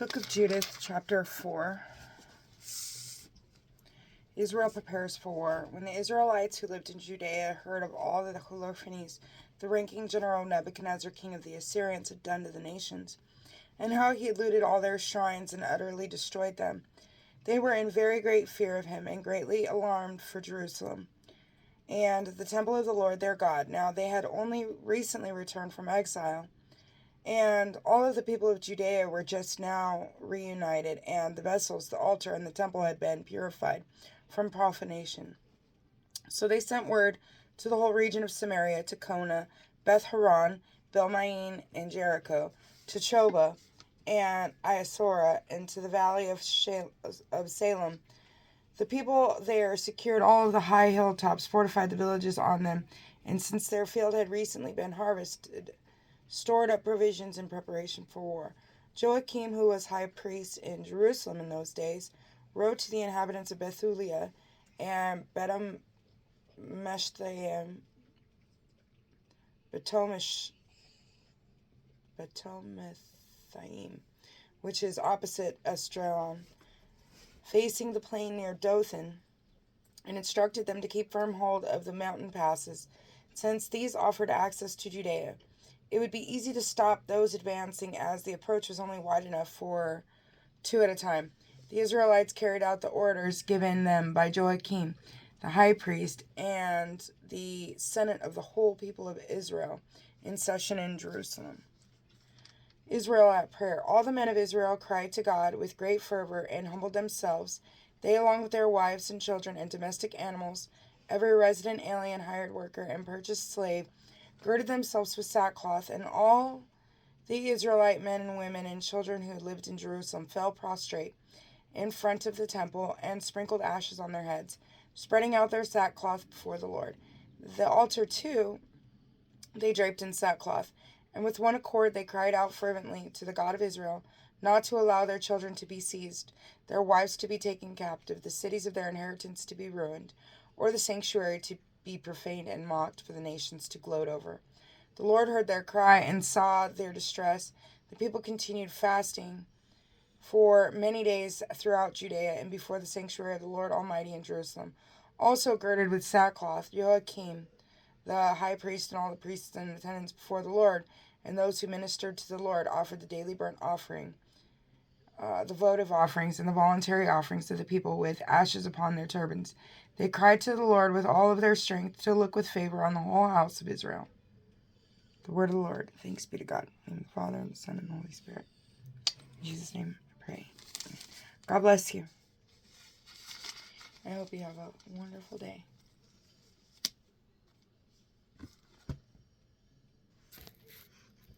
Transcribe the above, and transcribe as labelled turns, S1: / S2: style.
S1: Book of Judith, Chapter 4. Israel prepares for war. When the Israelites who lived in Judea heard of all that the Holofernes, the ranking general Nebuchadnezzar, king of the Assyrians, had done to the nations, and how he had looted all their shrines and utterly destroyed them, they were in very great fear of him and greatly alarmed for Jerusalem and the temple of the Lord their God. Now they had only recently returned from exile, and all of the people of Judea were just now reunited, and the vessels, the altar, and the temple had been purified from profanation. So they sent word to the whole region of Samaria, to Kona, Beth-horon, Belmain, and Jericho, to Choba and Iasora, and to the valley of Salem. The people there secured all of the high hilltops, fortified the villages on them, and since their field had recently been harvested, stored up provisions in preparation for war. Joachim, who was high priest in Jerusalem in those days, wrote to the inhabitants of Bethulia and Betomeshtaim, which is opposite Esdraelon, facing the plain near Dothan, and instructed them to keep firm hold of the mountain passes, since these offered access to Judea. It would be easy to stop those advancing, as the approach was only wide enough for 2 at a time. The Israelites carried out the orders given them by Joachim, the high priest, and the senate of the whole people of Israel in session in Jerusalem. Israel at prayer. All the men of Israel cried to God with great fervor and humbled themselves, they along with their wives and children and domestic animals, every resident alien, hired worker, and purchased slave, girded themselves with sackcloth, and all the Israelite men and women and children who lived in Jerusalem fell prostrate in front of the temple and sprinkled ashes on their heads, spreading out their sackcloth before the Lord. The altar, too, they draped in sackcloth, and with one accord they cried out fervently to the God of Israel not to allow their children to be seized, their wives to be taken captive, the cities of their inheritance to be ruined, or the sanctuary to be profaned and mocked for the nations to gloat over. The Lord heard their cry and saw their distress. The people continued fasting for many days throughout Judea and before the sanctuary of the Lord Almighty in Jerusalem. Also girded with sackcloth, Joachim, the high priest, and all the priests and attendants before the Lord, and those who ministered to the Lord, offered the daily burnt offering, the votive offerings, and the voluntary offerings to the people with ashes upon their turbans. They cried to the Lord with all of their strength to look with favor on the whole house of Israel. The word of the Lord. Thanks be to God. In the name of the Father, and the Son, and the Holy Spirit. In Jesus' name I pray. God bless you. I hope you have a wonderful day.